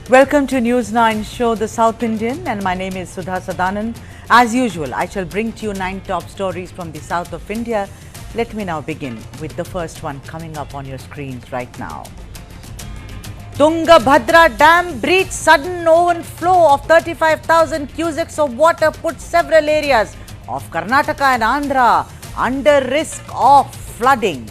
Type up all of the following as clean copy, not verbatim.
Welcome to News 9 show, The South Indian, and my name is Sudha Sadanand. As usual, I shall bring to you 9 top stories from the south of India. Let me now begin with the first one coming up on your screens right now. Tungabhadra Dam breached, sudden overflow of 35,000 cusecs of water put several areas of Karnataka and Andhra under risk of flooding.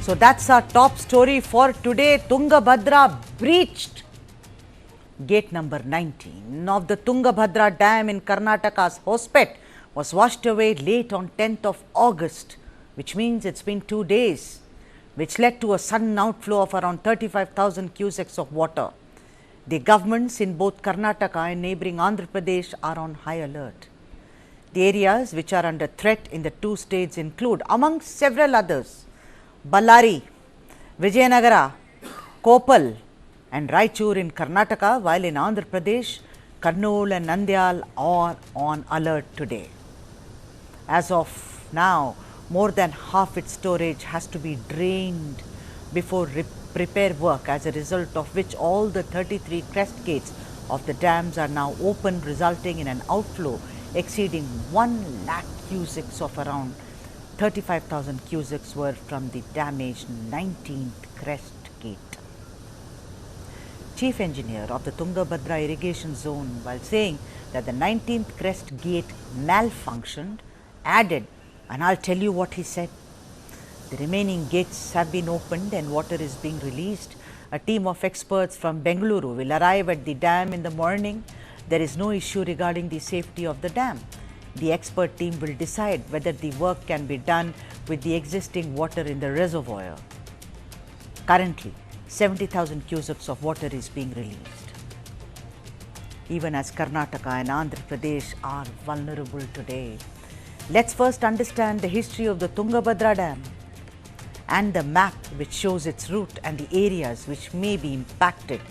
So that's our top story for today. Tungabhadra breached gate number 19 of the Tungabhadra Dam in Karnataka's Hospet was washed away late on 10th of August, which means it's been 2 days, which led to a sudden outflow of around 35,000 cusecs of water. The governments in both Karnataka and neighbouring Andhra Pradesh are on high alert. The areas which are under threat in the two states include, among several others, Ballari, Vijayanagara, Koppal and Raichur in Karnataka, while in Andhra Pradesh, Kurnool and Nandyal are on alert today. As of now, more than half its storage has to be drained before repair work, as a result of which all the 33 crest gates of the dams are now open, resulting in an outflow exceeding 1 lakh cusecs of around 35,000 cusecs were from the damaged 19th crest gate. Chief Engineer of the Tungabhadra irrigation zone, while saying that the 19th crest gate malfunctioned, added, and I'll tell you what he said. The remaining gates have been opened and water is being released. A team of experts from Bengaluru will arrive at the dam in the morning. There is no issue regarding the safety of the dam. The expert team will decide whether the work can be done with the existing water in the reservoir. Currently, 70,000 cusecs of water is being released. Even as Karnataka and Andhra Pradesh are vulnerable today, let's first understand the history of the Tungabhadra Dam and the map which shows its route and the areas which may be impacted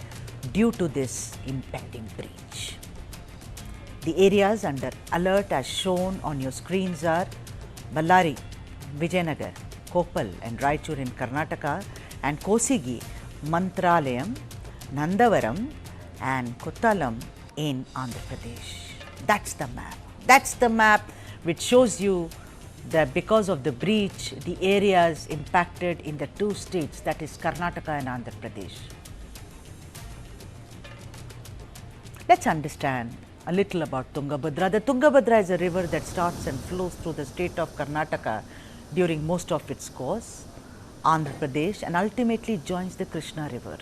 due to this impending breach. The areas under alert as shown on your screens are Ballari, Vijayanagar, Koppal and Raichur in Karnataka, and Kosigi, Mantralayam, Nandavaram and Kottalam in Andhra Pradesh. That's the map. That's the map which shows you that because of the breach, the areas impacted in the two states, that is Karnataka and Andhra Pradesh. Let's understand a little about Tungabhadra. The Tungabhadra is a river that starts and flows through the state of Karnataka during most of its course, Andhra Pradesh, and ultimately joins the Krishna River.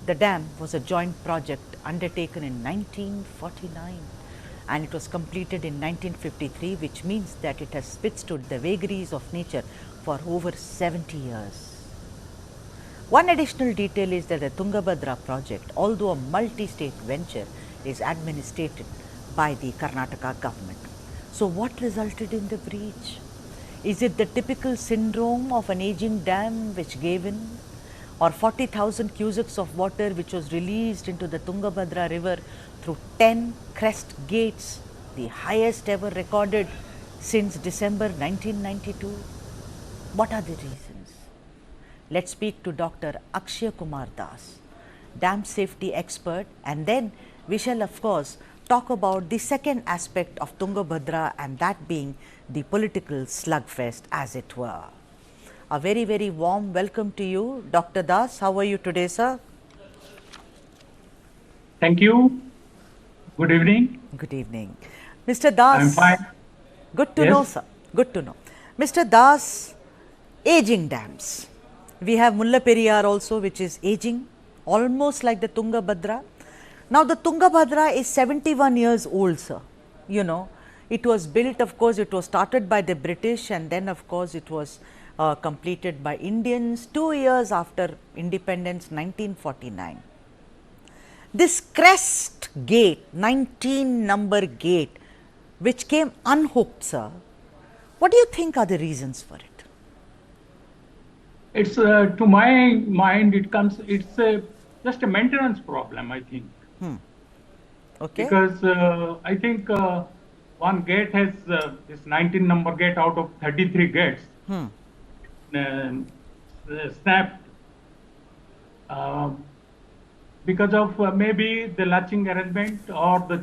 The dam was a joint project undertaken in 1949 and it was completed in 1953, which means that it has withstood the vagaries of nature for over 70 years. One additional detail is that the Tungabhadra project, although a multi-state venture, is administered by the Karnataka government. So what resulted in the breach? Is it the typical syndrome of an aging dam which gave in, or 40,000 cusecs of water which was released into the Tungabhadra river through 10 crest gates, the highest ever recorded since December 1992? What are the reasons? Let's speak to Dr. Akshay Kumar Das, dam safety expert, and then we shall of course talk about the second aspect of Tungabhadra, and that being the political slugfest, as it were. A very, very warm welcome to you, Dr. Das. How are you today, sir? Thank you. Good evening. Good evening. Mr. Das. I'm fine. Good to know, sir. Good to know. Mr. Das, aging dams. We have Mulla Periyar also, which is aging, almost like the Tungabhadra. Now, the Tungabhadra is 71 years old, sir. You know, it was built, of course, it was started by the British, and then, of course, it was completed by Indians 2 years after independence, 1949. This crest gate, 19 number gate, which came unhooked, sir, what do you think are the reasons for it? It's to my mind, it's just a maintenance problem, I think. Okay. Because I think one gate has this 19 number gate out of 33 gates snapped because of maybe the latching arrangement or the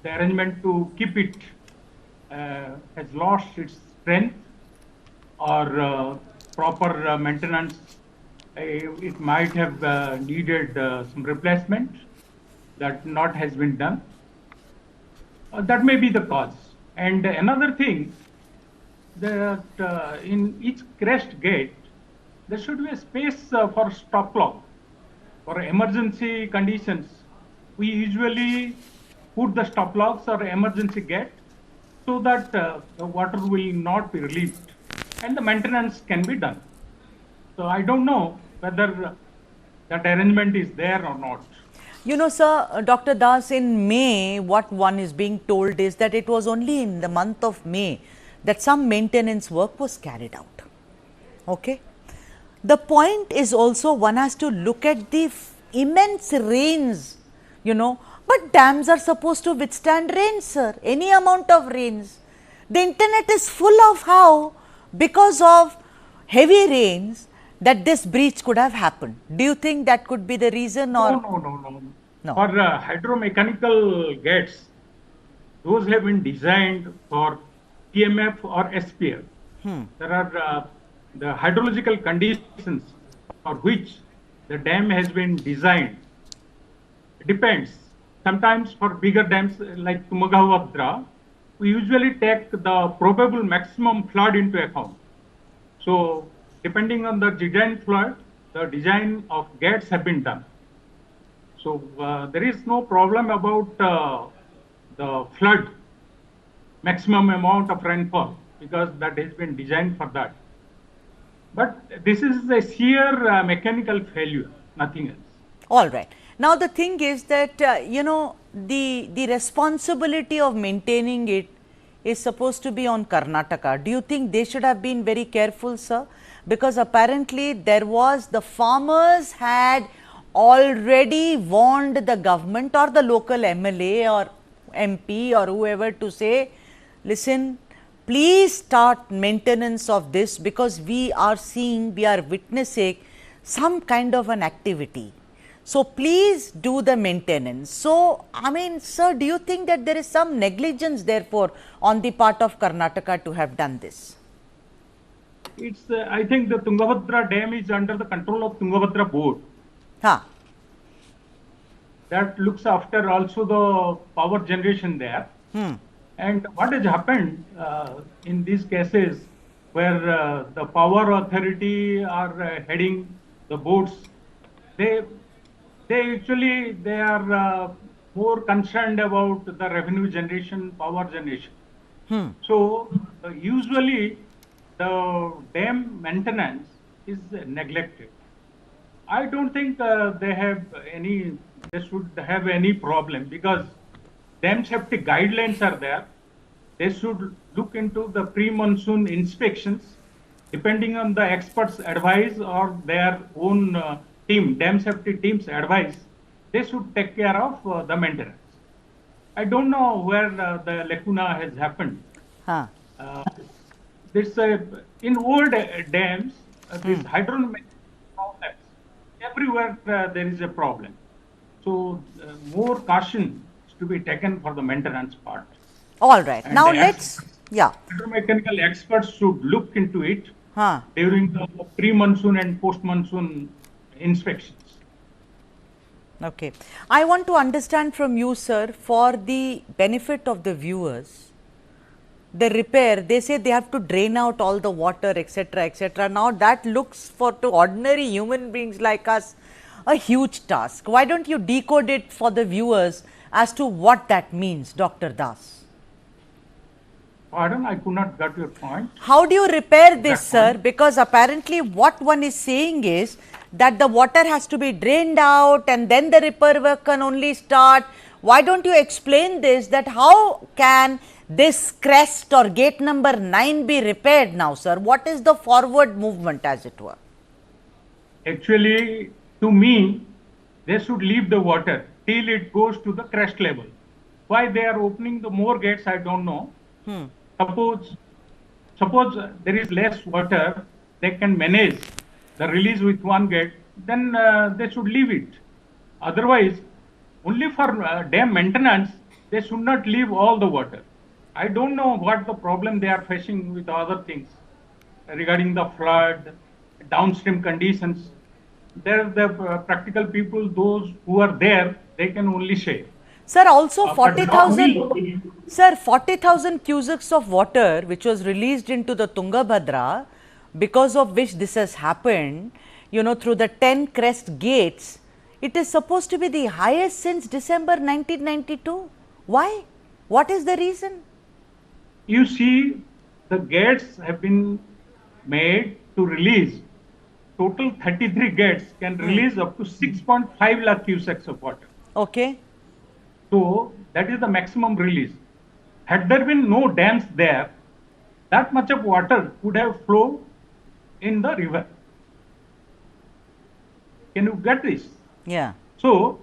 the arrangement to keep it has lost its strength or proper maintenance. It might have needed some replacement that not has been done. That may be the cause. And another thing, that in each crest gate, there should be a space for stop clock. For emergency conditions, we usually put the stop locks or emergency gate so that the water will not be released and the maintenance can be done. So I don't know whether that arrangement is there or not. You know, sir, Dr. Das, in May, what one is being told is that it was only in the month of May that some maintenance work was carried out. Okay. The point is also one has to look at the immense rains, but dams are supposed to withstand rains, sir, any amount of rains. The internet is full of how, because of heavy rains, that this breach could have happened. Do you think that could be the reason or? No. For hydromechanical gates, those have been designed for TMF or SPF. There are the hydrological conditions for which the dam has been designed. It depends. Sometimes for bigger dams like Tungabhadra, we usually take the probable maximum flood into account. So depending on the design flood, the design of gates have been done. So there is no problem about the flood, maximum amount of rainfall, because that has been designed for that. But this is a sheer mechanical failure, nothing else. All right. Now the thing is that, the responsibility of maintaining it is supposed to be on Karnataka. Do you think they should have been very careful, sir? Because apparently the farmers had already warned the government or the local MLA or MP or whoever to say, listen, please start maintenance of this because we are witnessing some kind of an activity. So please do the maintenance. So, I mean, sir, do you think that there is some negligence therefore on the part of Karnataka to have done this? It's, I think the Tungabhadra Dam is under the control of Tungabhadra Board. That looks after also the power generation there. And what has happened in these cases where the power authority are heading the boards, they are more concerned about the revenue generation, power generation. So usually the dam maintenance is neglected. I don't think they should have any problem because dam safety guidelines are there. They should look into the pre-monsoon inspections. Depending on the experts' advice or their own dam safety team's advice, they should take care of the maintenance. I don't know where the lacuna has happened. In old dams, these hydrological problems, everywhere there is a problem. So more caution is to be taken for the maintenance part. All right. And now hydromechanical experts should look into it during the pre-monsoon and post-monsoon inspections. Okay. I want to understand from you, sir, for the benefit of the viewers, the repair, they say they have to drain out all the water, etc., etc. Now that looks to ordinary human beings like us a huge task. Why don't you decode it for the viewers as to what that means, Dr. Das? Pardon, I could not get your point. How do you repair this, sir? Because apparently what one is saying is that the water has to be drained out and then the repair work can only start. Why don't you explain this, that how can this crest or gate number 9 be repaired now, sir? What is the forward movement, as it were? Actually, to me, they should leave the water till it goes to the crest level. Why they are opening the more gates, I don't know. Hmm. Suppose there is less water, they can manage the release with one gate, then they should leave it. Otherwise, only for dam maintenance, they should not leave all the water. I don't know what the problem they are facing with other things regarding the flood, downstream conditions. There, the practical people, those who are there, they can only say. Sir, also But not 40,000, we. sir, 40,000 cusecs of water which was released into the Tungabhadra, because of which this has happened, you know, through the 10 crest gates, it is supposed to be the highest since December 1992. Why? What is the reason? You see, the gates have been made to release. Total 33 gates can release up to 6.5 lakh cusecs of water. Okay. So that is the maximum release. Had there been no dams there, that much of water would have flowed in the river. Can you get this? Yeah. So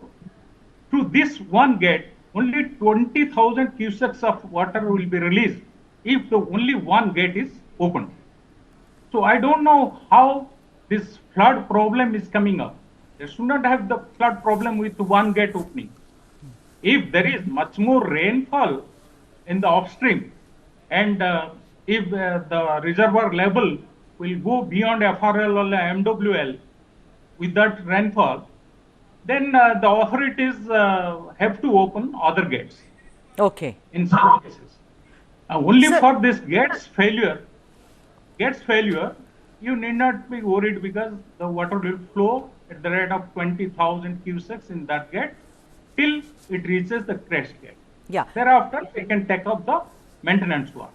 through this one gate, only 20,000 cusecs of water will be released if the only one gate is opened. So I don't know how this flood problem is coming up. They should not have the flood problem with one gate opening. If there is much more rainfall in the upstream, and if the reservoir level will go beyond FRL or MWL with that rainfall, then the authorities have to open other gates Okay. in some cases. Only Sir, for this gates failure, you need not be worried because the water will flow at the rate of 20,000 cusecs in that gate till it reaches the crest gate. yeah. Thereafter, they can take up the maintenance work.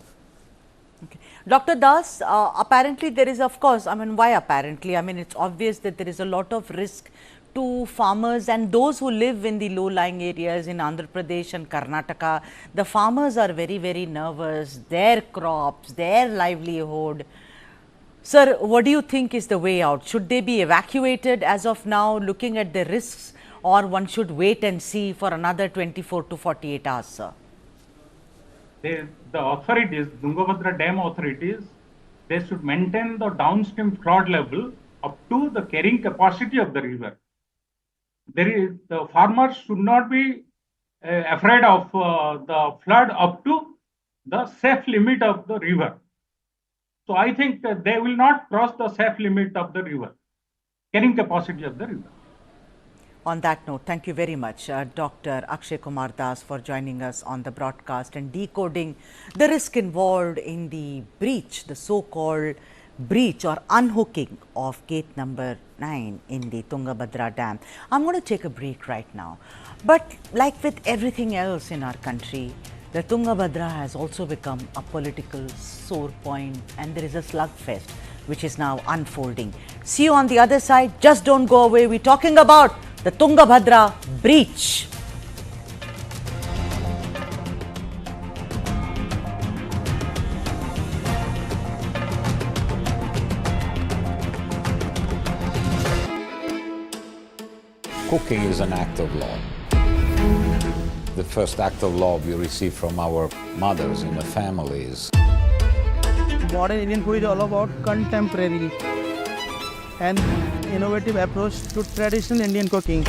Okay. Dr. Das, apparently there is, of course, I mean, why apparently? I mean, it's obvious that there is a lot of risk to farmers and those who live in the low-lying areas in Andhra Pradesh and Karnataka. The farmers are very, very nervous, their crops, their livelihood. Sir, what do you think is the way out? Should they be evacuated as of now, looking at the risks, or one should wait and see for another 24 to 48 hours, sir? The authorities, Tungabhadra Dam authorities, they should maintain the downstream flood level up to the carrying capacity of the river. The farmers should not be afraid of the flood up to the safe limit of the river. So I think that they will not cross the safe limit of the river, carrying capacity of the river. On that note, thank you very much, Dr. Akshay Kumar Das, for joining us on the broadcast and decoding the risk involved in the breach, the so-called breach or unhooking of gate number 9 in the Tungabhadra Dam. I'm going to take a break right now. But like with everything else in our country, the Tungabhadra has also become a political sore point, and there is a slugfest which is now unfolding. See you on the other side. Just don't go away. We're talking about the Tungabhadra breach. Cooking is an act of love. The first act of love we receive from our mothers in the families. Modern Indian food is all about contemporary and innovative approach to traditional Indian cooking.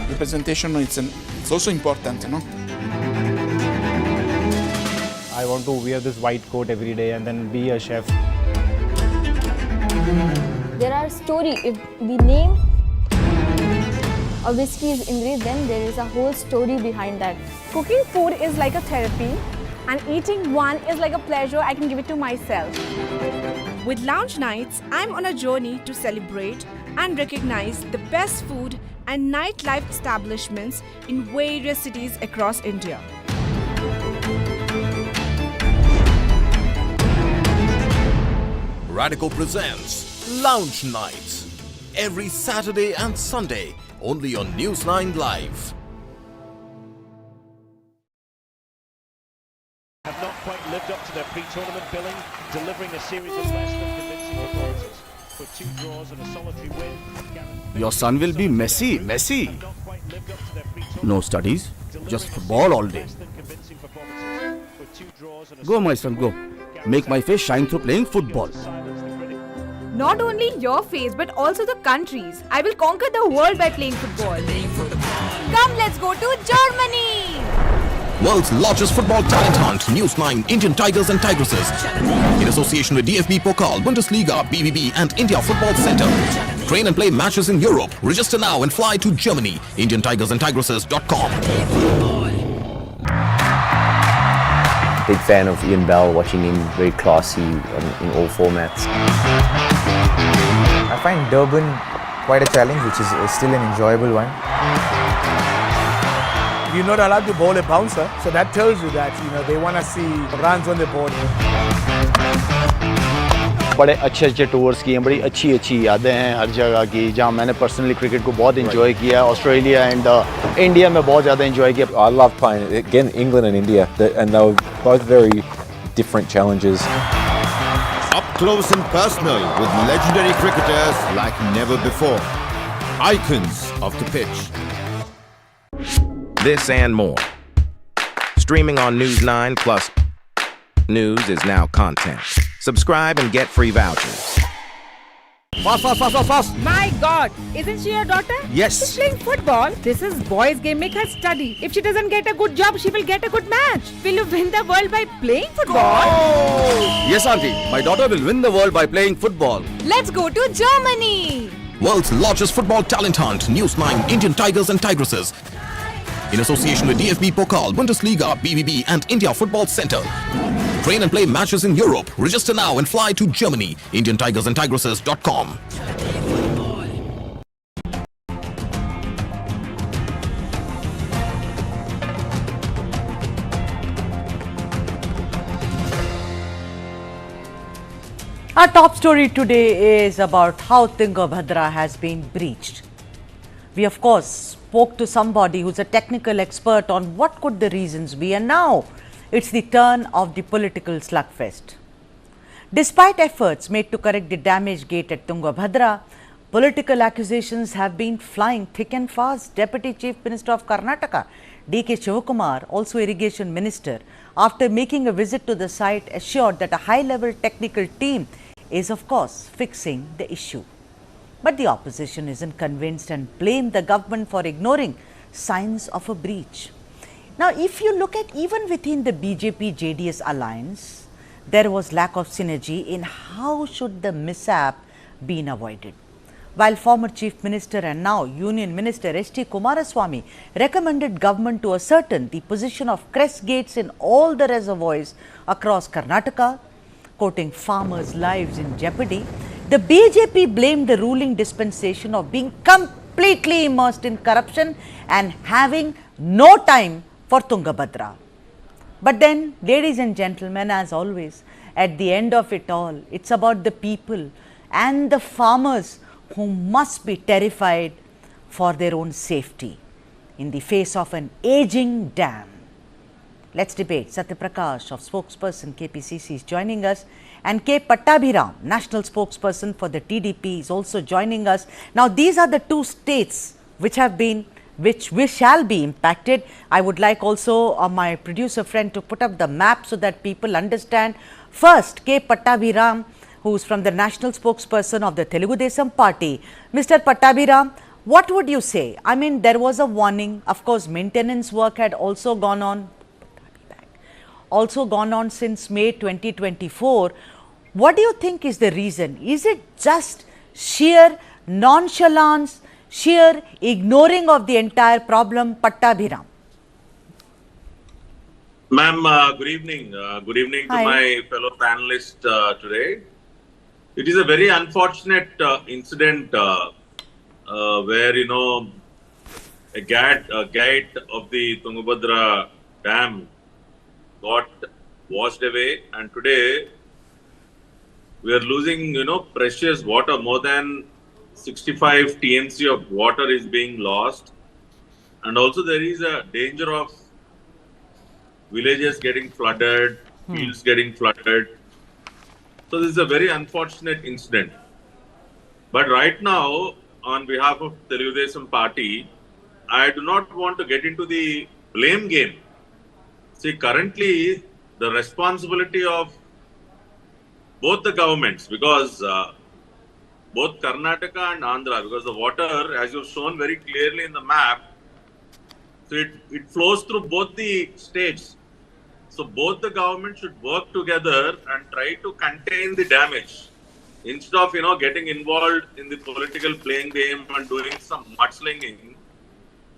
Representation it's also important, you know. I want to wear this white coat every day and then be a chef. There are stories. If the name of whiskey is Indri, then there is a whole story behind that. Cooking food is like a therapy, and eating one is like a pleasure I can give it to myself. With Lounge Nights, I'm on a journey to celebrate and recognize the best food and nightlife establishments in various cities across India. Radical presents Lounge Nights every Saturday and Sunday only on News 9 Live. Have not quite lived up to their pre-tournament billing, delivering a series of less than convincing performances. Your son will be Messi. No studies, just football all day. Go, my son, go. Make my face shine through playing football. Not only your face, but also the country's. I will conquer the world by playing football. Come, let's go to Germany. World's largest football talent hunt, News 9 Indian Tigers and Tigresses. In association with DFB Pokal, Bundesliga, BVB and India Football Center. Train and play matches in Europe. Register now and fly to Germany. IndianTigersandTigresses.com. Big fan of Ian Bell, watching him very classy in all formats. I find Durban quite a challenge, which is still an enjoyable one. You're not allowed to bowl a bouncer, so that tells you that they want to see runs on the board. बड़े अच्छे tours किए हैं, बड़ी अच्छी यादें हैं हर जगह की, जहाँ मैंने पर्सनली क्रिकेट को बहुत एंजॉय किया है. ऑस्ट्रेलिया एंड इंडिया में बहुत ज़्यादा एंजॉय किया. I love playing again England and India, and they were both very different challenges. Up close and personal with legendary cricketers like never before. Icons of the pitch. This and more. Streaming on News 9 Plus. News is now content. Subscribe and get free vouchers. Fast. My God, isn't she your daughter? Yes. She's playing football. This is boys' game. Make her study. If she doesn't get a good job, she will get a good match. Will you win the world by playing football? Yes, auntie. My daughter will win the world by playing football. Let's go to Germany. World's largest football talent hunt, News 9 Indian Tigers and Tigresses. In association with DFB Pokal, Bundesliga, BVB and India Football Center. Train and play matches in Europe. Register now and fly to Germany. IndianTigersandTigresses.com. Our top story today is about how Tungabhadra has been breached. We of course spoke to somebody who's a technical expert on what could the reasons be, and now it's the turn of the political slugfest. Despite efforts made to correct the damaged gate at Tungabhadra, political accusations have been flying thick and fast. Deputy Chief Minister of Karnataka, D.K. Shivakumar, also Irrigation Minister, after making a visit to the site, assured that a high-level technical team is of course fixing the issue. But the opposition isn't convinced and blamed the government for ignoring signs of a breach. Now, if you look at even within the BJP-JDS alliance, there was lack of synergy in how should the mishap been avoided. While former Chief Minister and now Union Minister S.T. Kumaraswamy recommended government to ascertain the position of crest gates in all the reservoirs across Karnataka, quoting farmers' lives in jeopardy, the BJP blamed the ruling dispensation of being completely immersed in corruption and having no time for Tungabhadra. But then, ladies and gentlemen, as always, at the end of it all, it's about the people and the farmers who must be terrified for their own safety in the face of an aging dam. Let's debate. Satyaprakash of spokesperson KPCC is joining us, and K. Pattabhiram, national spokesperson for the TDP, is also joining us. Now, these are the two states which shall be impacted. I would like also my producer friend to put up the map so that people understand. First, K. Pattabhiram, who is from the national spokesperson of the Telugu Desam party. Mr. Pattabhiram, what would you say? I mean, there was a warning. Of course, maintenance work had also gone on since May 2024. What do you think is the reason? Is it just sheer nonchalance, sheer ignoring of the entire problem? Pattabhiram. Ma'am, good evening. Good evening to my fellow panelists today. It is a very unfortunate incident where, a gate of the Tungabhadra Dam got washed away, and today we are losing, precious water. More than 65 TMC of water is being lost, and also there is a danger of villages getting flooded, fields getting flooded. So this is a very unfortunate incident. But right now, on behalf of Telugudesam Party, I do not want to get into the blame game. See, currently, the responsibility of both the governments, because both Karnataka and Andhra, because the water, as you've shown very clearly in the map, so it flows through both the states. So both the governments should work together and try to contain the damage. Instead of, getting involved in the political playing game and doing some mudslinging,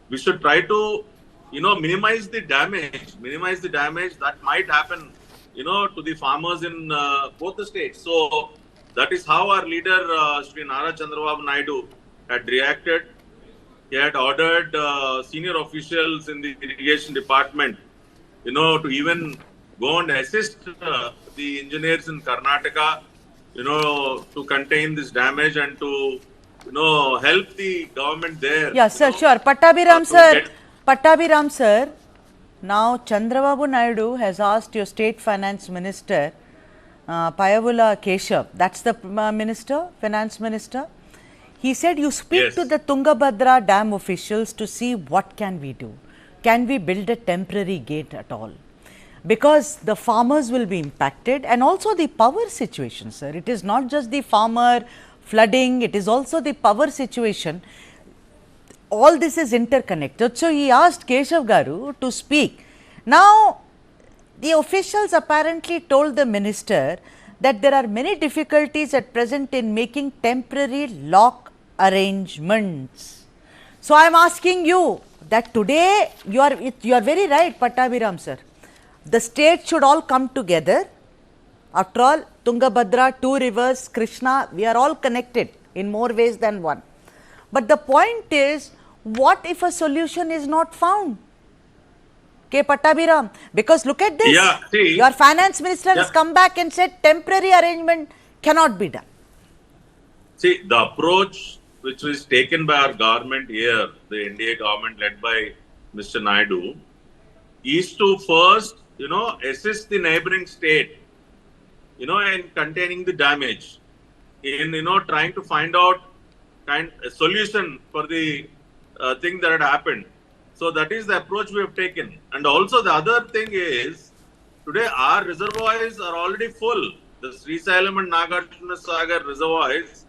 we should try to, minimize the damage that might happen, to the farmers in both the states. So that is how our leader, Sri Nara Chandrababu Naidu, had reacted. He had ordered senior officials in the irrigation department, to even go and assist the engineers in Karnataka, to contain this damage and to, help the government there. Yeah, sir, sure. Pattabhiram sir, now Chandrababu Naidu has asked your state finance minister, Payavula Keshav, that's the finance minister. He said you speak to the Tungabhadra Dam officials to see what can we do. Can we build a temporary gate at all? Because the farmers will be impacted, and also the power situation, sir. It is not just the farmer flooding, it is also the power situation. All this is interconnected. So he asked Keshav Garu to speak. Now, the officials apparently told the minister that there are many difficulties at present in making temporary lock arrangements. So I am asking you that today you are very right, Pattabhiram sir. The states should all come together. After all, Tungabhadra, two rivers, Krishna, we are all connected in more ways than one. But the point is, what if a solution is not found? Okay, Pattabhiram, because look at this. Yeah, see, your finance minister has come back and said temporary arrangement cannot be done. See, the approach which was taken by our government here, the NDA government led by Mr. Naidu, is to first, assist the neighboring state, in containing the damage, in, trying to find out a solution for the thing that had happened. So that is the approach we have taken. And also the other thing is, today our reservoirs are already full. The Srisailam and Nagarjuna Sagar reservoirs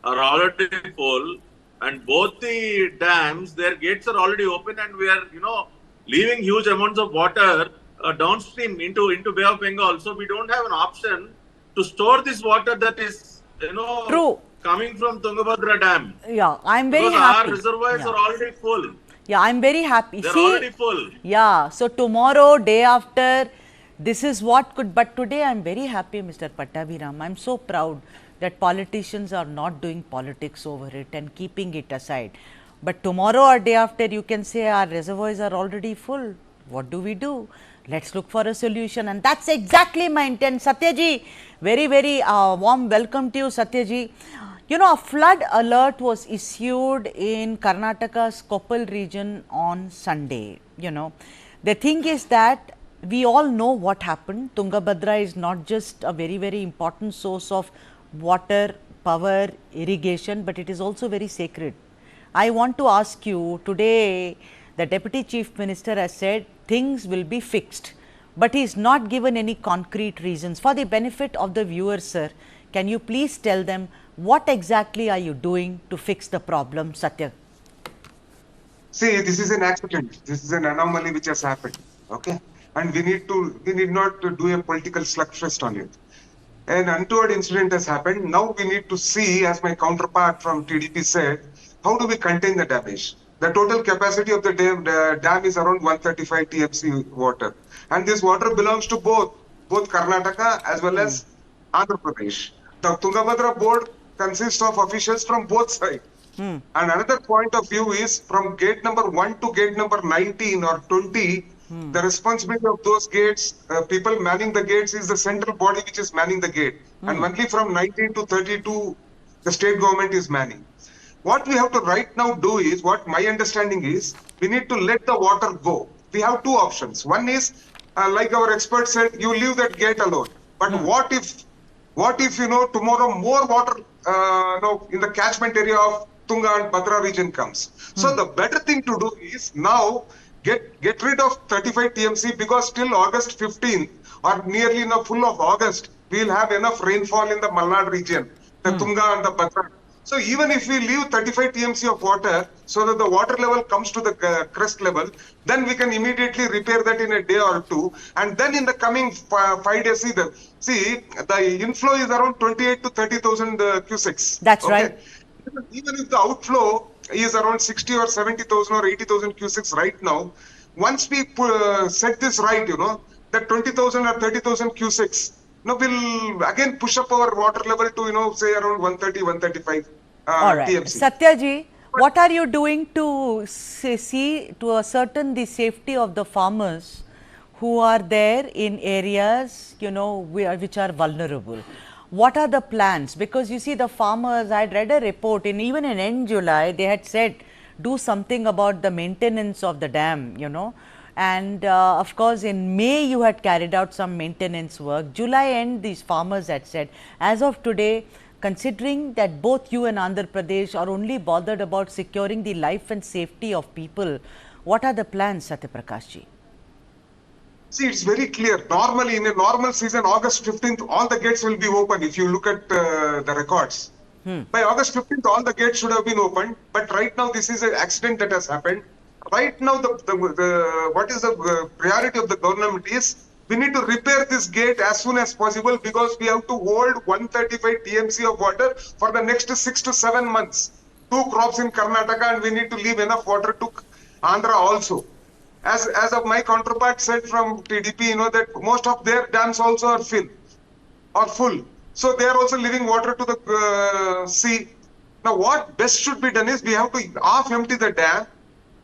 are already full, and both the dams, their gates are already open, and we are, leaving huge amounts of water downstream into Bay of Bengal. So we don't have an option to store this water that is, True. coming from Tungabhadra Dam. Yeah, I am very because happy. Our reservoirs are already full. Yeah, I am very happy. They're already full. Yeah, so tomorrow, day after, this is what could, but today I am very happy, Mr. Pattabhiram. I am so proud that politicians are not doing politics over it and keeping it aside. But tomorrow or day after, you can say our reservoirs are already full. What do we do? Let's look for a solution, and that's exactly my intent. Satyaji, very, very warm welcome to you, Satyaji. A flood alert was issued in Karnataka's Koppal region on Sunday. The thing is that we all know what happened. Tungabhadra is not just a very, very important source of water, power, irrigation, but it is also very sacred. I want to ask you, today the Deputy Chief Minister has said things will be fixed, but he is not given any concrete reasons. For the benefit of the viewers, sir, can you please tell them what exactly are you doing to fix the problem, Satya? See, this is an accident. This is an anomaly which has happened. Okay, and we need not to do a political slugfest on it. An untoward incident has happened. Now we need to see, as my counterpart from TDP said, how do we contain the damage? The total capacity of the dam is around 135 TMC water, and this water belongs to both Karnataka as well as Andhra Pradesh. The Tungabhadra board consists of officials from both sides. And another point of view is from gate number 1 to gate number 19 or 20, the responsibility of those gates, people manning the gates, is the central body which is manning the gate. And only from 19 to 32, the state government is manning. What we have to right now do is, what my understanding is, we need to let the water go. We have two options. One is, like our expert said, you leave that gate alone. But what if What if, tomorrow more water, in the catchment area of Tunga and Bhadra region comes? So the better thing to do is now get rid of 35 TMC, because till August 15th or nearly in the full of August, we will have enough rainfall in the Malnad region, the Tunga and the Bhadra. So even if we leave 35 TMC of water so that the water level comes to the crest level, then we can immediately repair that in a day or two. And then in the coming 5 days, the inflow is around 28 to 30,000 cusecs. That's right. Even if the outflow is around 60 or 70,000 or 80,000 cusecs right now, once we set this right, that 20,000 or 30,000 cusecs, we'll again push up our water level to, say around 130, 135 All right. TMC. Satyaji, what are you doing to see to ascertain the safety of the farmers who are there in areas, which are vulnerable? What are the plans? Because you see, the farmers, I had read a report, even in end July, they had said, do something about the maintenance of the dam, and of course, in May, you had carried out some maintenance work. July end, these farmers had said, as of today, considering that both you and Andhra Pradesh are only bothered about securing the life and safety of people, what are the plans, Satyaprakash ji? See, it's very clear. Normally, in a normal season, August 15th, all the gates will be open if you look at the records. By August 15th, all the gates should have been opened. But right now, this is an accident that has happened. Right now, what is the priority of the government is, we need to repair this gate as soon as possible, because we have to hold 135 TMC of water for the next 6 to 7 months. 2 crops in Karnataka, and we need to leave enough water to Andhra also. As of my counterpart said from TDP, that most of their dams also are full. So they are also leaving water to the sea. Now what best should be done is, we have to half empty the dam,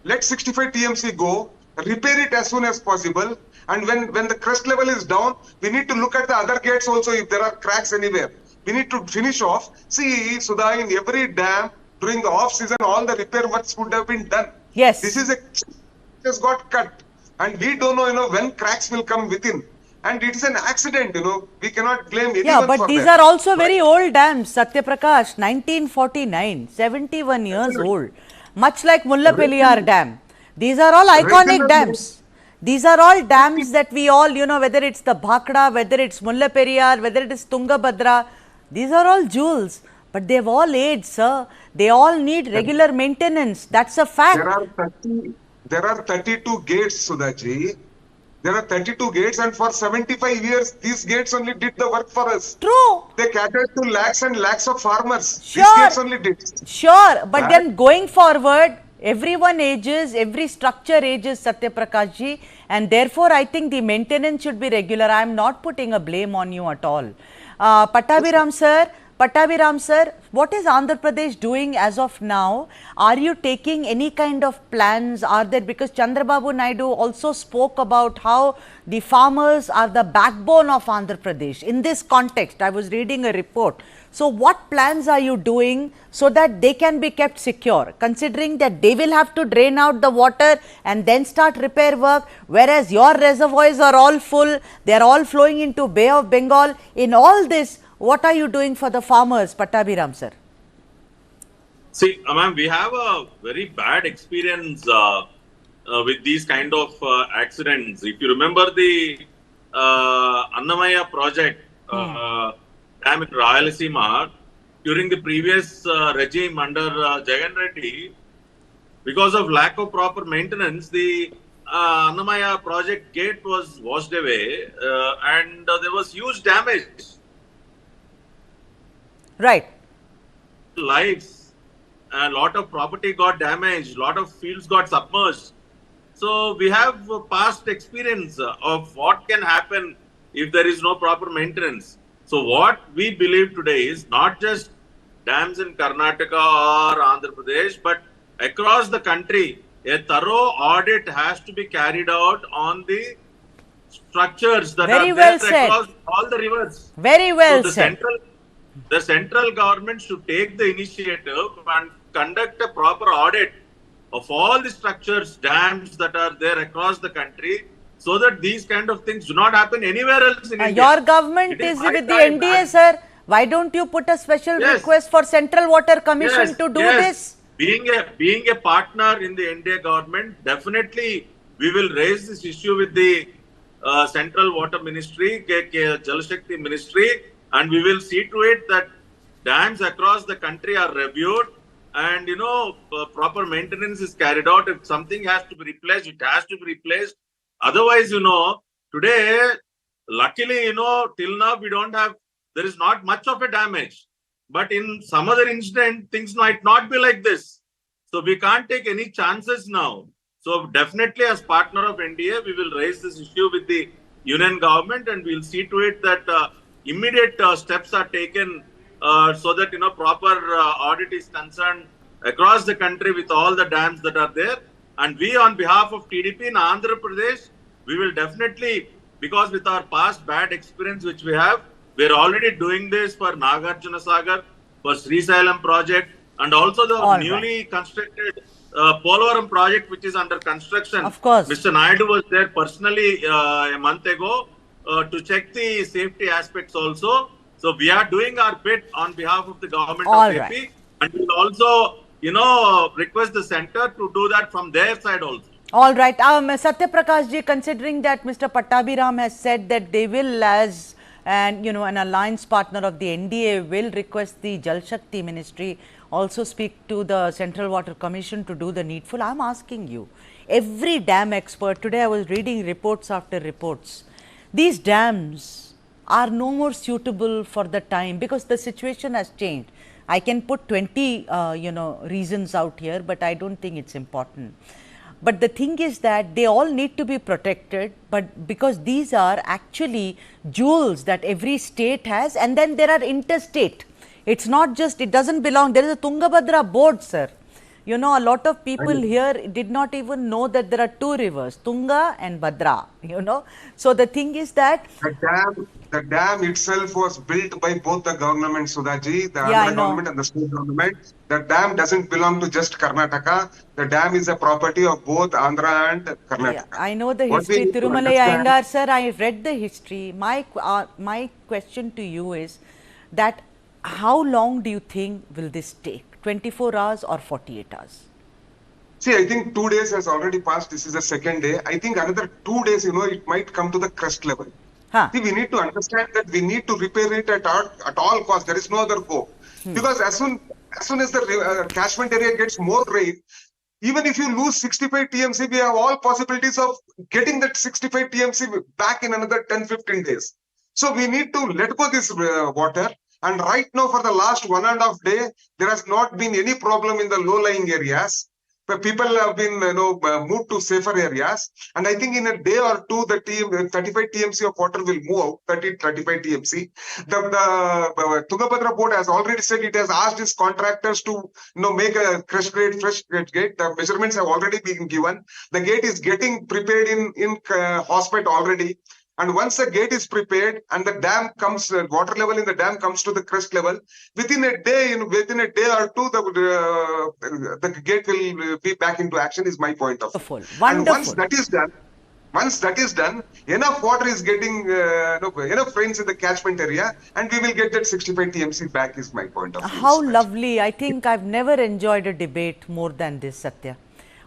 let 65 TMC go, repair it as soon as possible. And when the crest level is down, we need to look at the other gates also if there are cracks anywhere. We need to finish off. See, Sudha, in every dam, during the off season, all the repair works would have been done. Yes. This is has got cut, and we don't know, when cracks will come within. And it is an accident, we cannot blame anyone. Yeah, but for these that. are also very old dams, Satyaprakash, 1949, 71 years old. Much like Mullapelliyar Dam. These are all iconic dams. These are all dams that we all, whether it's the Bhakra, whether it's Mullapelliyar, whether it is Tungabhadra, these are all jewels. But they've all aged, sir. They all need regular maintenance. That's a fact. There are 32 gates, Sudhaji. There are 32 gates, and for 75 years, these gates only did the work for us. True. They catered to lakhs and lakhs of farmers. Sure. These gates only did. Sure, but then going forward, everyone ages, every structure ages, Satyaprakash ji, and therefore I think the maintenance should be regular. I am not putting a blame on you at all. Pattabhiram sir, what is Andhra Pradesh doing as of now? Are you taking any kind of plans? Are there, because Chandrababu Naidu also spoke about how the farmers are the backbone of Andhra Pradesh. In this context, I was reading a report. So what plans are you doing so that they can be kept secure, considering that they will have to drain out the water and then start repair work, whereas your reservoirs are all full, they are all flowing into Bay of Bengal. In all this, what are you doing for the farmers, Pattabhiram sir? See, ma'am, we have a very bad experience with these kind of accidents. If you remember the Annamaya project dam in Rayalaseema, during the previous regime under Jagan Reddy, because of lack of proper maintenance, the Annamaya project gate was washed away and there was huge damage. Right. Lives, a lot of property got damaged, a lot of fields got submerged. So we have past experience of what can happen if there is no proper maintenance. So what we believe today is not just dams in Karnataka or Andhra Pradesh, but across the country, a thorough audit has to be carried out on the structures that are there across all the rivers. Very well said. The central government should take the initiative and conduct a proper audit of all the structures, dams that are there across the country, so that these kind of things do not happen anywhere else in India. Your government is with the NDA, sir. Why don't you put a special request for Central Water Commission to do this? Being a partner in the NDA government, definitely we will raise this issue with the Central Water Ministry, Jal Shakti Ministry, and we will see to it that dams across the country are reviewed and, proper maintenance is carried out. If something has to be replaced, it has to be replaced. Otherwise, today, luckily, till now we don't have, there is not much of a damage. But in some other incident, things might not be like this. So we can't take any chances now. So definitely as partner of NDA, we will raise this issue with the union government and we'll see to it that immediate steps are taken so that, proper audit is concerned across the country with all the dams that are there. And we on behalf of TDP in Andhra Pradesh, we will definitely, because with our past bad experience which we have, we are already doing this for Nagarjuna Sagar, for Srisailam project, and also the newly constructed Polavaram project which is under construction. Of course. Mr. Naidu was there personally a month ago to check the safety aspects also. So we are doing our bit on behalf of the government of AP. And we will also, request the center to do that from their side also. All right. Satya Prakash ji, considering that Mr. Pattabhiram has said that they will, as an alliance partner of the NDA, will request the Jal Shakti Ministry also speak to the Central Water Commission to do the needful. I am asking you, every dam expert, today I was reading reports after reports, these dams are no more suitable for the time because the situation has changed. I can put 20 reasons out here, but I don't think it's important. But the thing is that they all need to be protected, but because these are actually jewels that every state has, and then there are interstate. It's not just, it doesn't belong, there is a Tungabhadra board, sir. A lot of people here did not even know that there are two rivers, Tunga and Bhadra, So the thing is that the dam itself was built by both the government, Sudhaji, the Andhra government and the state government. The dam doesn't belong to just Karnataka. The dam is a property of both Andhra and Karnataka. Yeah, I know the history, Thirumalai Iyengar, sir, I read the history. My question to you is that how long do you think will this take? 24 hours or 48 hours? See, I think 2 days has already passed. This is the second day. I think another 2 days, it might come to the crest level. See, we need to understand that we need to repair it at all costs. There is no other go. Because as soon as the catchment area gets more rain, even if you lose 65 TMC, we have all possibilities of getting that 65 TMC back in another 10-15 days. So we need to let go this water. And right now, for the last 1.5 days, there has not been any problem in the low-lying areas. But people have been, moved to safer areas. And I think in a day or two, the 35 TMC of water will move out, 35 TMC. The Tungabhadra board has already said it has asked its contractors to, make a fresh gate. The measurements have already been given. The gate is getting prepared in hospital already. And once the gate is prepared and the dam comes, water level in the dam comes to the crest level, within a day or two, the gate will be back into action, is my point of view. And once that is done, enough water is getting, enough rains in the catchment area, and we will get that 65 TMC back, is my point of view. How lovely. I think I've never enjoyed a debate more than this, Satya,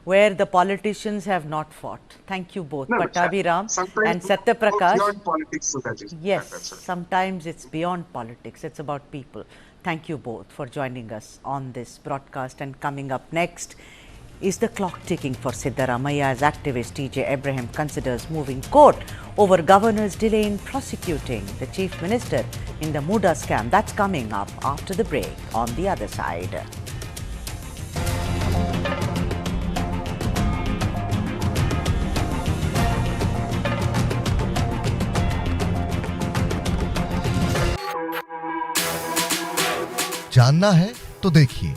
where the politicians have not fought. Thank you both, Pattabhiram and Satya Prakash. Beyond politics, yes, sometimes it's beyond politics. It's about people. Thank you both for joining us on this broadcast. And coming up next is the clock ticking for Siddaramaiah as activist T.J. Abraham considers moving court over governor's delay in prosecuting the chief minister in the MUDA scam. That's coming up after the break on the other side. जानना है तो देखिए,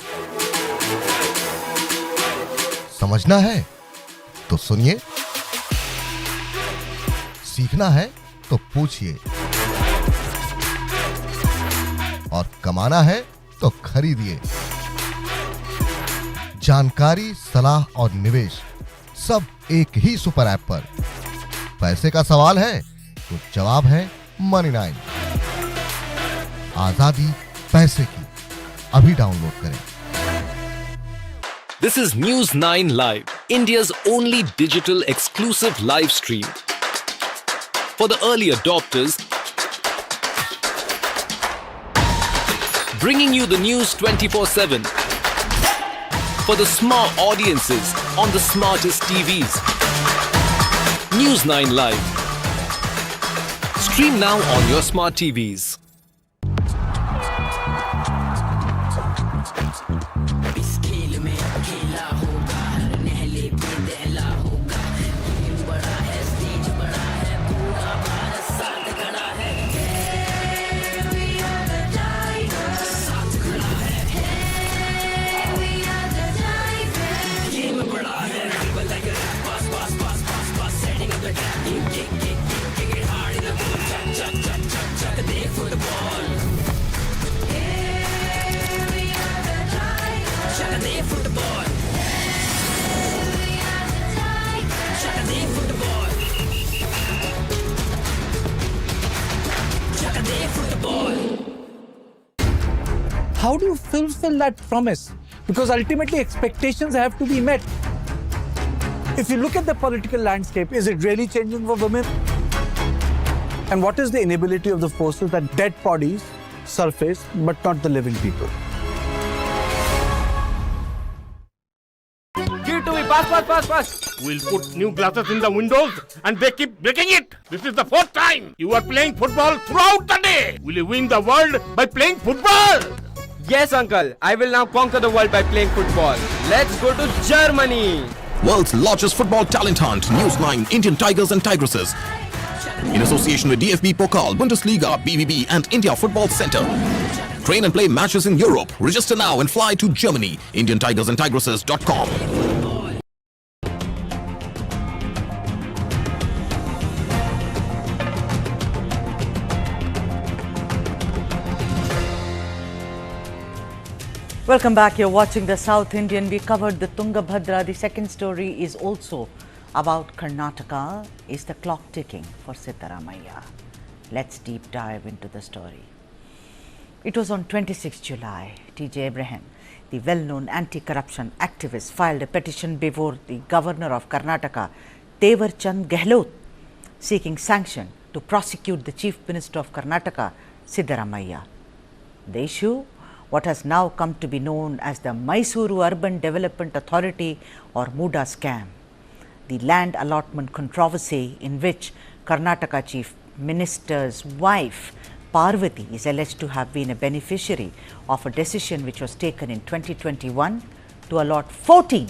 समझना है तो सुनिए, सीखना है तो पूछिए और कमाना है तो खरीदिए। जानकारी, सलाह और निवेश सब एक ही सुपर ऐप पर। पैसे का सवाल है तो जवाब है मनी 9। आजादी पैसे की, अभी डाउनलोड करें। This is News 9 Live, India's only digital exclusive live stream. For the early adopters, bringing you the news 24/7. For the smart audiences on the smartest TVs. News 9 Live. Stream now on your smart TVs. How do you fulfill that promise? Because ultimately expectations have to be met. If you look at the political landscape, is it really changing for women? And what is the inability of the forces that dead bodies surface but not the living people? Give it to me, pass. We'll put new glasses in the windows and they keep breaking it. This is the 4th time you are playing football throughout the day. Will you win the world by playing football? Yes, uncle. I will now conquer the world by playing football. Let's go to Germany. World's largest football talent hunt, News 9 Indian Tigers and Tigresses. In association with DFB Pokal, Bundesliga, BVB and India Football Center. Train and play matches in Europe. Register now and fly to Germany. IndianTigersandTigresses.com. Welcome back. You're watching the South Indian. We covered the Tungabhadra. The second story is also about Karnataka. Is the clock ticking for Siddaramaiah? Let's deep dive into the story. It was on 26 July. T.J. Abraham, the well-known anti-corruption activist, filed a petition before the governor of Karnataka, Tawarchand Gehlot, seeking sanction to prosecute the chief minister of Karnataka, Siddaramaiah. The issue, what has now come to be known as the Mysuru Urban Development Authority or MUDA scam, the land allotment controversy in which Karnataka Chief Minister's wife Parvati is alleged to have been a beneficiary of a decision which was taken in 2021 to allot 14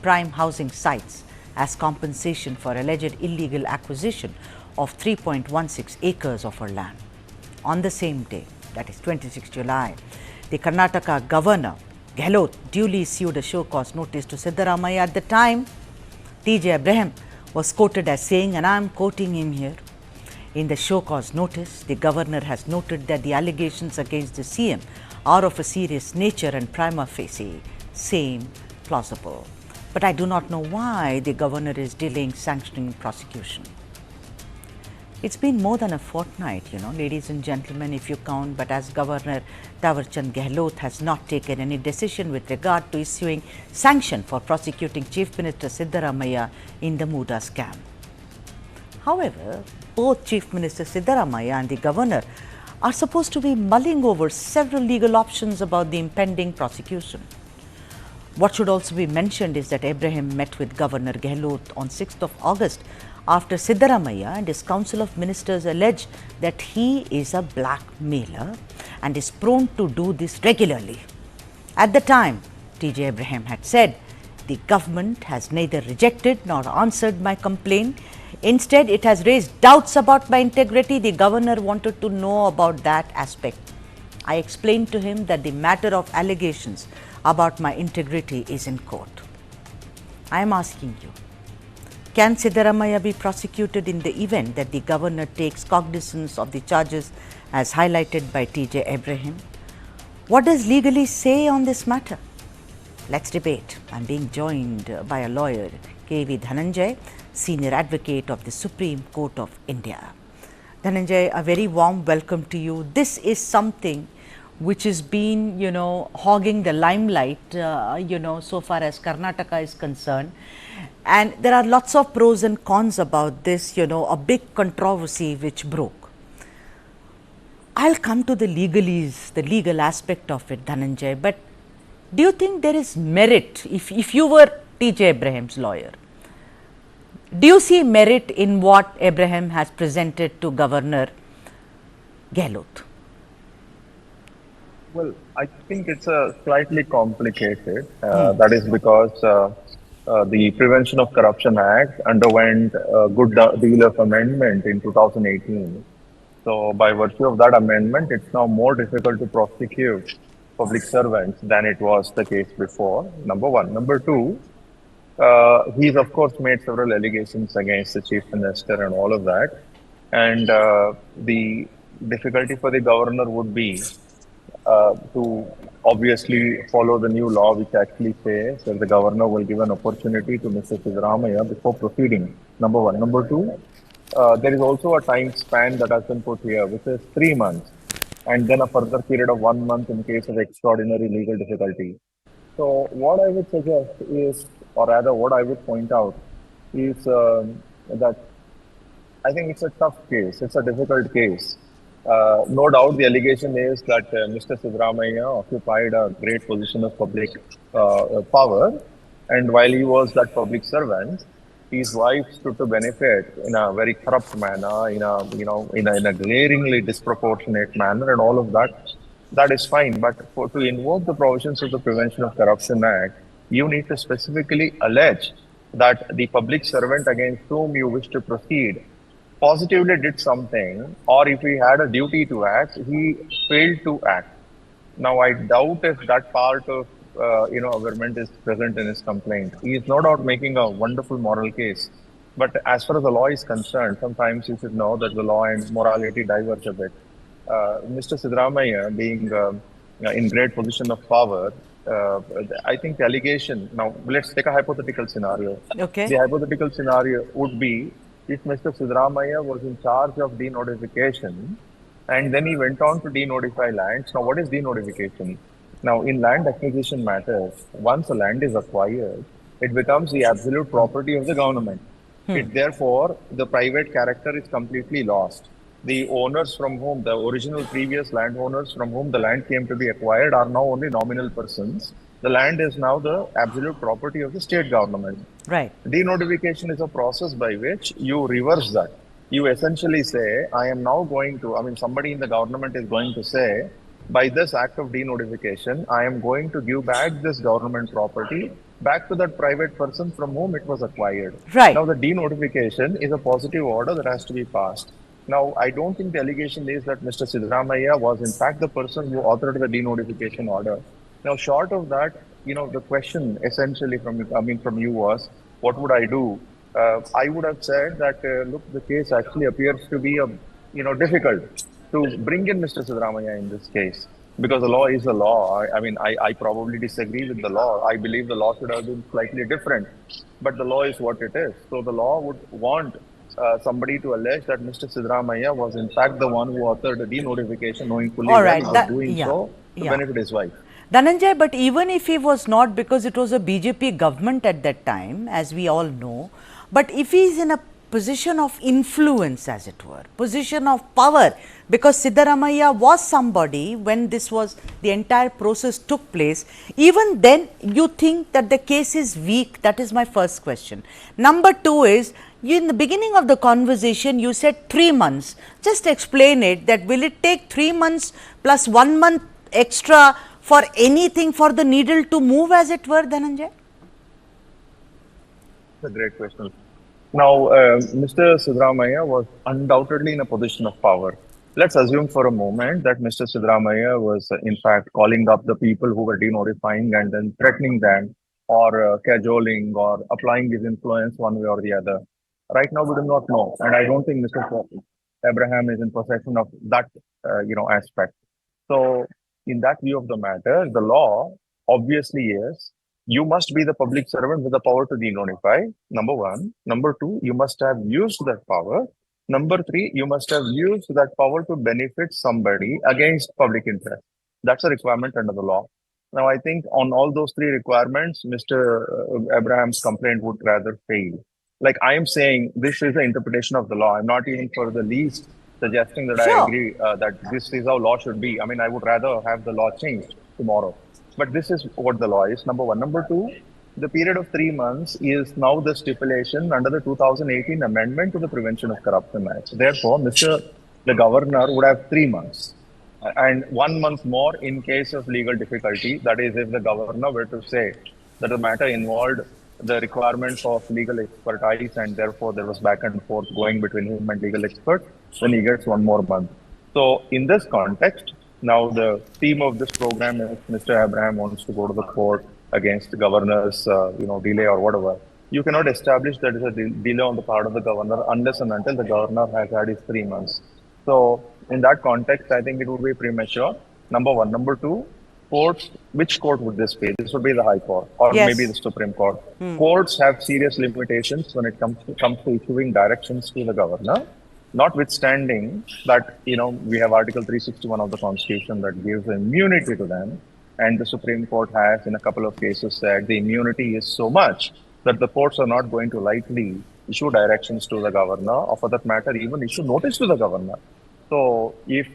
prime housing sites as compensation for alleged illegal acquisition of 3.16 acres of her land. On the same day, that is 26 July, the Karnataka governor, Gehlot, duly issued a show cause notice to Siddaramaiah. At the time, T.J. Abraham was quoted as saying, and I am quoting him here, in the show cause notice, the governor has noted that the allegations against the CM are of a serious nature and prima facie seem plausible. But I do not know why the governor is delaying sanctioning prosecution. It's been more than a fortnight, ladies and gentlemen, if you count, but as Governor Tawarchand Gehlot has not taken any decision with regard to issuing sanction for prosecuting Chief Minister Siddaramaiah in the MUDA scam. However, both Chief Minister Siddaramaiah and the Governor are supposed to be mulling over several legal options about the impending prosecution. What should also be mentioned is that Abraham met with Governor Gehlot on 6th of August after Siddaramaiah and his Council of Ministers allege that he is a blackmailer and is prone to do this regularly. At the time, T.J. Abraham had said, the government has neither rejected nor answered my complaint. Instead, it has raised doubts about my integrity. The governor wanted to know about that aspect. I explained to him that the matter of allegations about my integrity is in court. I am asking you, can Siddaramaiah be prosecuted in the event that the governor takes cognizance of the charges as highlighted by T.J. Abraham? What does legally say on this matter? Let's debate. I'm being joined by a lawyer, K.V. Dhananjay, Senior Advocate of the Supreme Court of India. Dhananjay, a very warm welcome to you. This is something which has been, hogging the limelight, so far as Karnataka is concerned. And there are lots of pros and cons about this, a big controversy which broke. I'll come to the legalese, the legal aspect of it, Dhananjay, but do you think there is merit, if you were T.J. Abraham's lawyer, do you see merit in what Abraham has presented to Governor Gehlot? Well, I think it's slightly complicated. That is because the Prevention of Corruption Act underwent a good deal of amendment in 2018. So by virtue of that amendment, it's now more difficult to prosecute public servants than it was the case before, number one. Number two, he's of course made several allegations against the chief minister and all of that. And the difficulty for the governor would be to obviously follow the new law, which actually says that the governor will give an opportunity to Mr. Siddaramaiah before proceeding, number one. Number two, there is also a time span that has been put here, which is 3 months, and then a further period of 1 month in case of extraordinary legal difficulty. So what I would suggest is, or rather what I would point out is that I think it's a tough case. It's a difficult case. No doubt the allegation is that Mr. Siddaramaiah occupied a great position of public power, and while he was that public servant, his wife stood to benefit in a very corrupt manner, in a glaringly disproportionate manner, and all of that. That is fine, but to invoke the provisions of the Prevention of Corruption Act, you need to specifically allege that the public servant against whom you wish to proceed positively did something, or if he had a duty to act, he failed to act. Now, I doubt if that part of government is present in his complaint. He is no doubt making a wonderful moral case, but as far as the law is concerned, sometimes you should know that the law and morality diverge a bit. Mr. Siddaramaiah being in great position of power, I think the allegation, now let's take a hypothetical scenario. Okay. The hypothetical scenario would be if Mr. Siddaramaiah was in charge of denotification and then he went on to denotify lands. Now, what is denotification? Now, in land acquisition matters, once a land is acquired, it becomes the absolute property of the government. Therefore, the private character is completely lost. The owners from whom, the original previous landowners from whom the land came to be acquired are now only nominal persons. The land is now the absolute property of the state government. Right. Denotification is a process by which you reverse that. You essentially say, I am now going to, somebody in the government is going to say, by this act of denotification, I am going to give back this government property back to that private person from whom it was acquired. Right. Now, the denotification is a positive order that has to be passed. Now, I don't think the allegation is that Mr. Siddaramaiah was in fact the person who authored the denotification order. Now, short of that, the question essentially from you was, what would I do? I would have said that, look, the case actually appears to be, difficult to bring in Mr. Siddaramaiah in this case, because the law is the law. I probably disagree with the law. I believe the law should have been slightly different, but the law is what it is. So the law would want somebody to allege that Mr. Siddaramaiah was in fact the one who authored the denotification, knowing fully well he was doing so to benefit his wife. Dhananjay, but even if he was not, because it was a BJP government at that time, as we all know, but if he is in a position of influence, as it were, position of power, because Siddaramaiah was somebody when the entire process took place, even then you think that the case is weak? That is my first question. Number two is, in the beginning of the conversation, you said 3 months. Just explain it, that will it take 3 months plus 1 month extra for anything, for the needle to move, as it were, Dhananjay? That's a great question. Now, Mr. Siddaramaiah was undoubtedly in a position of power. Let's assume for a moment that Mr. Siddaramaiah was in fact calling up the people who were denotifying and then threatening them, or cajoling, or applying his influence one way or the other. Right now, we do not know, and I don't think Mr. Abraham is in possession of that, aspect. So, in that view of the matter, the law obviously is you must be the public servant with the power to de-notify, number one. Number two, you must have used that power. Number three, you must have used that power to benefit somebody against public interest. That's a requirement under the law. Now, I think on all those three requirements, Mr. Abraham's complaint would rather fail. Like I am saying, this is the interpretation of the law. I'm not even for the least suggesting that I agree that this is how law should be. I mean, I would rather have the law changed tomorrow. But this is what the law is, number one. Number two, the period of 3 months is now the stipulation under the 2018 Amendment to the Prevention of Corruption Act. Therefore, the Governor would have 3 months. And 1 month more in case of legal difficulty. That is, if the Governor were to say that the matter involved the requirements of legal expertise and therefore there was back and forth going between him and legal experts, then he gets 1 more month. So in this context, now the theme of this program is Mr. Abraham wants to go to the court against the governor's delay or whatever. You cannot establish that is a delay on the part of the governor unless and until the governor has had his 3 months. So in that context, I think it would be premature. Number one. Number two, courts, which court would this be? This would be the High Court or maybe the Supreme Court. Courts have serious limitations when it comes to issuing directions to the governor, notwithstanding that, we have Article 361 of the Constitution that gives immunity to them. And the Supreme Court has, in a couple of cases, said the immunity is so much that the courts are not going to lightly issue directions to the governor, or for that matter, even issue notice to the governor. So if,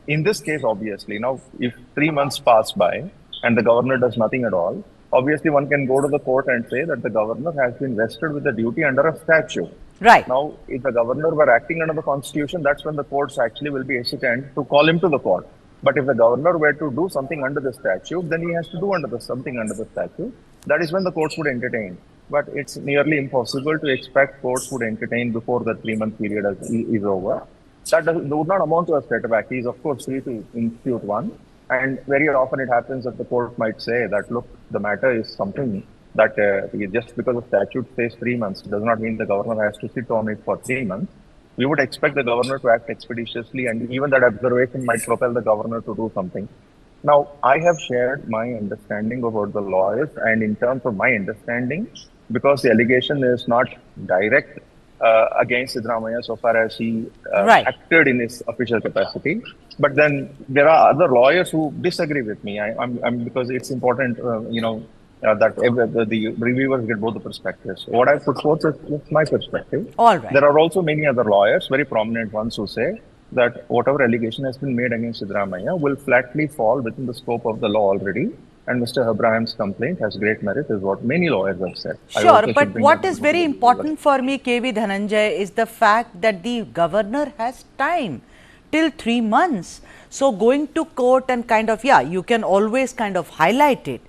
in this case, obviously, now, if 3 months pass by and the governor does nothing at all, obviously one can go to the court and say that the governor has been vested with the duty under a statute. Right. Now, if the governor were acting under the Constitution, that's when the courts actually will be hesitant to call him to the court. But if the governor were to do something under the statute, then he has to do something under the statute. That is when the courts would entertain. But it's nearly impossible to expect courts would entertain before the 3 month period is over. That would not amount to a setback. He is, of course, free to institute one. And very often it happens that the court might say that, look, the matter is something that just because the statute says 3 months does not mean the governor has to sit on it for 3 months. We would expect the governor to act expeditiously, and even that observation might propel the governor to do something. Now, I have shared my understanding about the lawyers, and in terms of my understanding, because the allegation is not direct against Siddaramaiah so far as he acted in his official capacity, but then there are other lawyers who disagree with me. I'm because it's important, that the reviewers get both the perspectives. What I put forth is my perspective. All right. There are also many other lawyers, very prominent ones, who say that whatever allegation has been made against Siddaramaiah will flatly fall within the scope of the law already. And Mr. Abraham's complaint has great merit, is what many lawyers have said. Sure, but what is very important for me, KV Dhananjay, is the fact that the governor has time till 3 months. So going to court and you can always highlight it.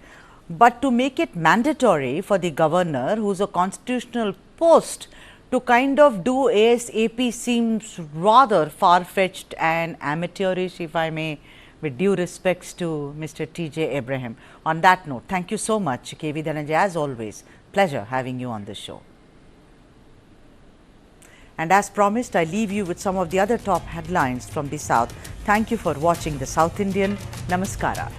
But to make it mandatory for the governor, who's a constitutional post, to do ASAP seems rather far-fetched and amateurish, if I may, with due respects to Mr. T.J. Abraham. On that note, thank you so much, KV Dhananjay. As always, pleasure having you on the show. And as promised, I leave you with some of the other top headlines from the South. Thank you for watching the South Indian. Namaskara.